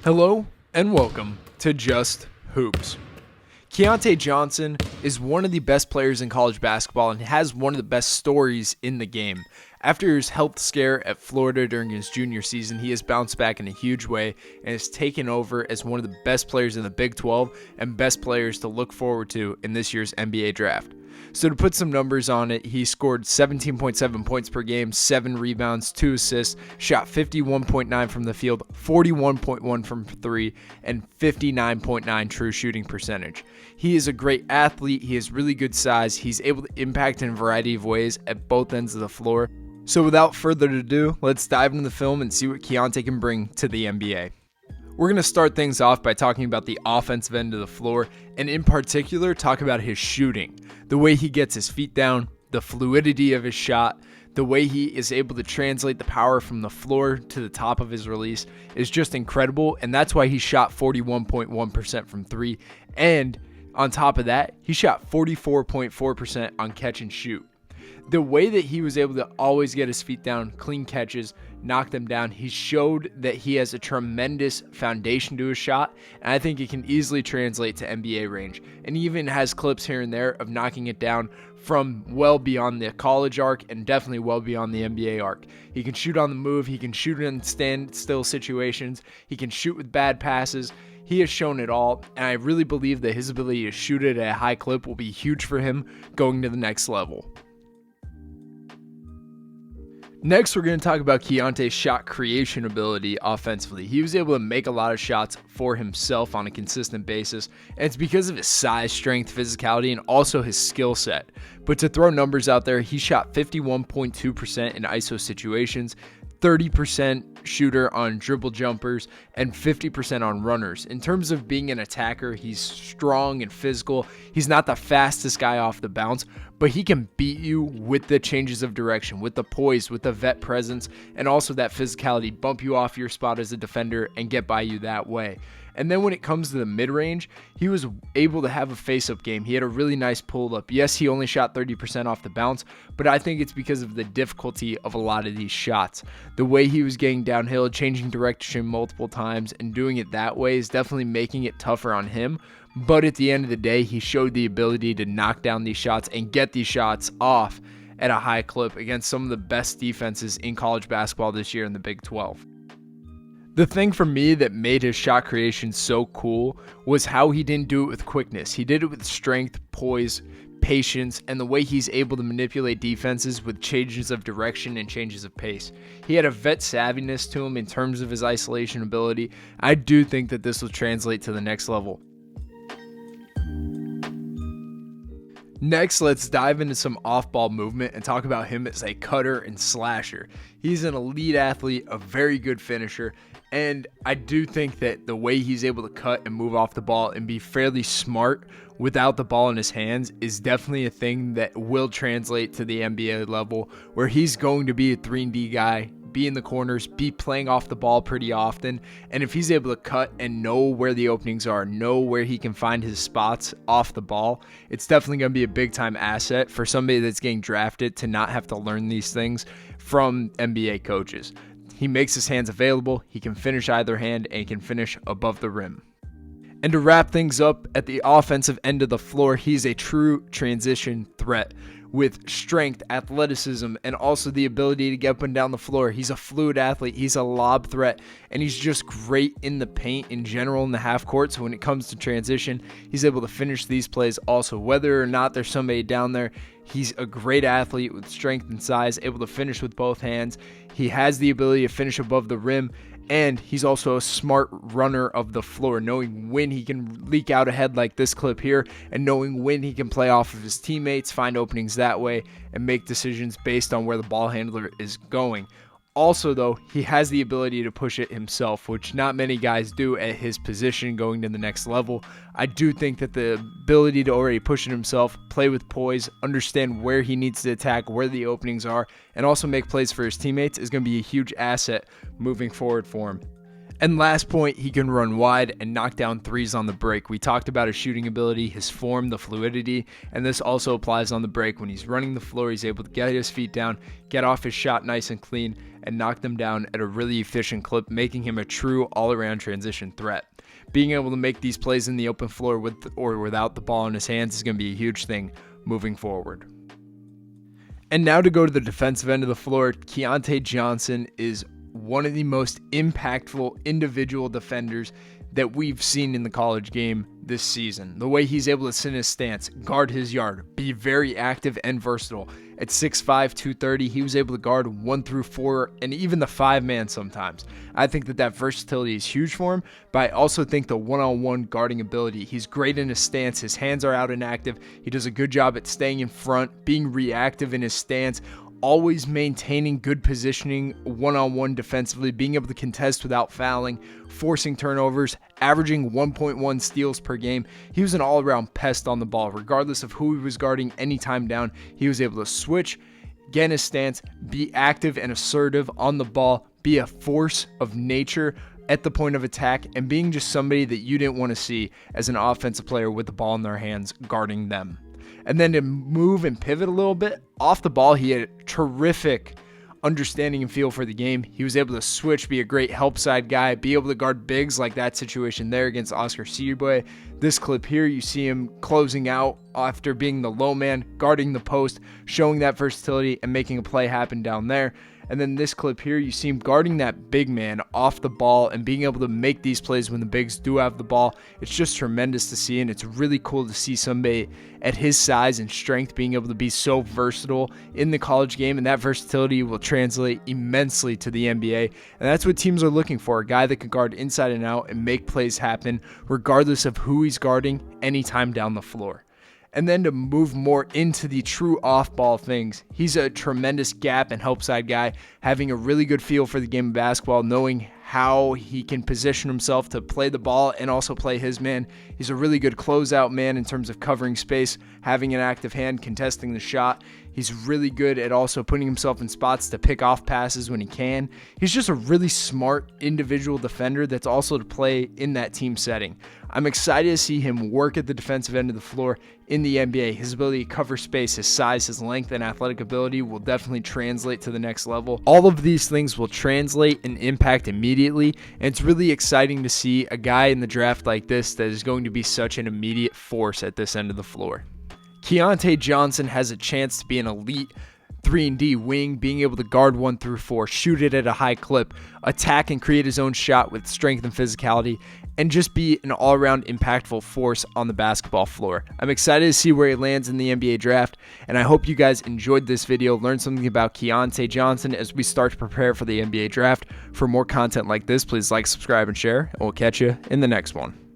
Hello and welcome to Just Hoops. Keyontae Johnson is one of the best players in college basketball and has one of the best stories in the game. After his health scare at Florida during his junior season, he has bounced back in a huge way and has taken over as one of the best players in the Big 12 and best players to look forward to in this year's NBA draft. So to put some numbers on it, he scored 17.7 points per game, 7 rebounds, 2 assists, shot 51.9 from the field, 41.1 from 3, and 59.9 true shooting percentage. He is a great athlete. He has really good size. He's able to impact in a variety of ways at both ends of the floor. So without further ado, let's dive into the film and see what Keyontae can bring to the NBA. We're going to start things off by talking about the offensive end of the floor, and in particular, talk about his shooting. The way he gets his feet down, the fluidity of his shot, the way he is able to translate the power from the floor to the top of his release is just incredible, and that's why he shot 41.1% from 3, and on top of that, he shot 44.4% on catch and shoot. The way that he was able to always get his feet down, clean catches, knock them down, he showed that he has a tremendous foundation to his shot, and I think it can easily translate to NBA range, and he even has clips here and there of knocking it down from well beyond the college arc and definitely well beyond the NBA arc. He can shoot on the move, he can shoot in standstill situations, he can shoot with bad passes. He has shown it all, and I really believe that his ability to shoot it at a high clip will be huge for him going to the next level. Next, we're going to talk about Keyontae's shot creation ability offensively. He was able to make a lot of shots for himself on a consistent basis, and it's because of his size, strength, physicality, and also his skill set. But to throw numbers out there, he shot 51.2% in ISO situations, 30% shooter on dribble jumpers, and 50% on runners. In terms of being an attacker, he's strong and physical. He's not the fastest guy off the bounce, but he can beat you with the changes of direction, with the poise, with the vet presence, and also that physicality, bump you off your spot as a defender and get by you that way. And then when it comes to the mid-range, he was able to have a face-up game. He had a really nice pull-up. Yes, he only shot 30% off the bounce, but I think it's because of the difficulty of a lot of these shots. The way he was getting downhill, changing direction multiple times, and doing it that way is definitely making it tougher on him. But at the end of the day, he showed the ability to knock down these shots and get these shots off at a high clip against some of the best defenses in college basketball this year in the Big 12. The thing for me that made his shot creation so cool was how he didn't do it with quickness. He did it with strength, poise, patience, and the way he's able to manipulate defenses with changes of direction and changes of pace. He had a vet savviness to him in terms of his isolation ability. I do think that this will translate to the next level. Next, let's dive into some off-ball movement and talk about him as a cutter and slasher. He's an elite athlete, a very good finisher, and I do think that the way he's able to cut and move off the ball and be fairly smart without the ball in his hands is definitely a thing that will translate to the NBA level, where he's going to be a 3-and-D guy, be in the corners, be playing off the ball pretty often, and if he's able to cut and know where the openings are, know where he can find his spots off the ball, it's definitely going to be a big-time asset for somebody that's getting drafted to not have to learn these things from NBA coaches. He makes his hands available, he can finish either hand, and he can finish above the rim. And to wrap things up, at the offensive end of the floor, he's a true transition threat with strength, athleticism, and also the ability to get up and down the floor. He's a fluid athlete, he's a lob threat, and he's just great in the paint in general in the half court. So when it comes to transition, he's able to finish these plays also. Whether or not there's somebody down there, he's a great athlete with strength and size, able to finish with both hands. He has the ability to finish above the rim, and he's also a smart runner of the floor, knowing when he can leak out ahead like this clip here, and knowing when he can play off of his teammates, find openings that way, and make decisions based on where the ball handler is going. Also, though, he has the ability to push it himself, which not many guys do at his position going to the next level. I do think that the ability to already push it himself, play with poise, understand where he needs to attack, where the openings are, and also make plays for his teammates is going to be a huge asset moving forward for him. And last point, he can run wide and knock down threes on the break. We talked about his shooting ability, his form, the fluidity, and this also applies on the break. When he's running the floor, he's able to get his feet down, get off his shot nice and clean, and knock them down at a really efficient clip, making him a true all-around transition threat. Being able to make these plays in the open floor with or without the ball in his hands is going to be a huge thing moving forward. And now to go to the defensive end of the floor, Keyontae Johnson is one of the most impactful individual defenders that we've seen in the college game this season. The way he's able to sit in his stance, guard his yard, be very active and versatile. At 6'5", 230, he was able to guard 1 through 4 and even the 5-man sometimes. I think that versatility is huge for him, but I also think the one-on-one guarding ability, he's great in his stance. His hands are out and active. He does a good job at staying in front, being reactive in his stance, always maintaining good positioning one-on-one defensively, being able to contest without fouling, forcing turnovers, averaging 1.1 steals per game. He was an all-around pest on the ball. Regardless of who he was guarding anytime down, he was able to switch, get in his stance, be active and assertive on the ball, be a force of nature at the point of attack, and being just somebody that you didn't want to see as an offensive player with the ball in their hands guarding them. And then to move and pivot a little bit, off the ball, he had a terrific understanding and feel for the game. He was able to switch, be a great help side guy, be able to guard bigs like that situation there against Oscar Tshiebwe. This clip here, you see him closing out after being the low man, guarding the post, showing that versatility and making a play happen down there. And then this clip here, you see him guarding that big man off the ball and being able to make these plays when the bigs do have the ball. It's just tremendous to see, and it's really cool to see somebody at his size and strength being able to be so versatile in the college game, and that versatility will translate immensely to the NBA. And that's what teams are looking for, a guy that can guard inside and out and make plays happen regardless of who he's guarding anytime down the floor. And then to move more into the true off-ball things, he's a tremendous gap and help side guy, having a really good feel for the game of basketball, knowing how he can position himself to play the ball and also play his man. He's a really good closeout man in terms of covering space, having an active hand, contesting the shot. He's really good at also putting himself in spots to pick off passes when he can. He's just a really smart individual defender that's also to play in that team setting. I'm excited to see him work at the defensive end of the floor in the NBA. His ability to cover space, his size, his length, and athletic ability will definitely translate to the next level. All of these things will translate and impact immediately, and it's really exciting to see a guy in the draft like this that is going to be such an immediate force at this end of the floor. Keyontae Johnson has a chance to be an elite 3-and-D wing, being able to guard 1 through 4, shoot it at a high clip, attack and create his own shot with strength and physicality, and just be an all-around impactful force on the basketball floor. I'm excited to see where he lands in the NBA draft, and I hope you guys enjoyed this video, learned something about Keyontae Johnson as we start to prepare for the NBA draft. For more content like this, please like, subscribe, and share, and we'll catch you in the next one.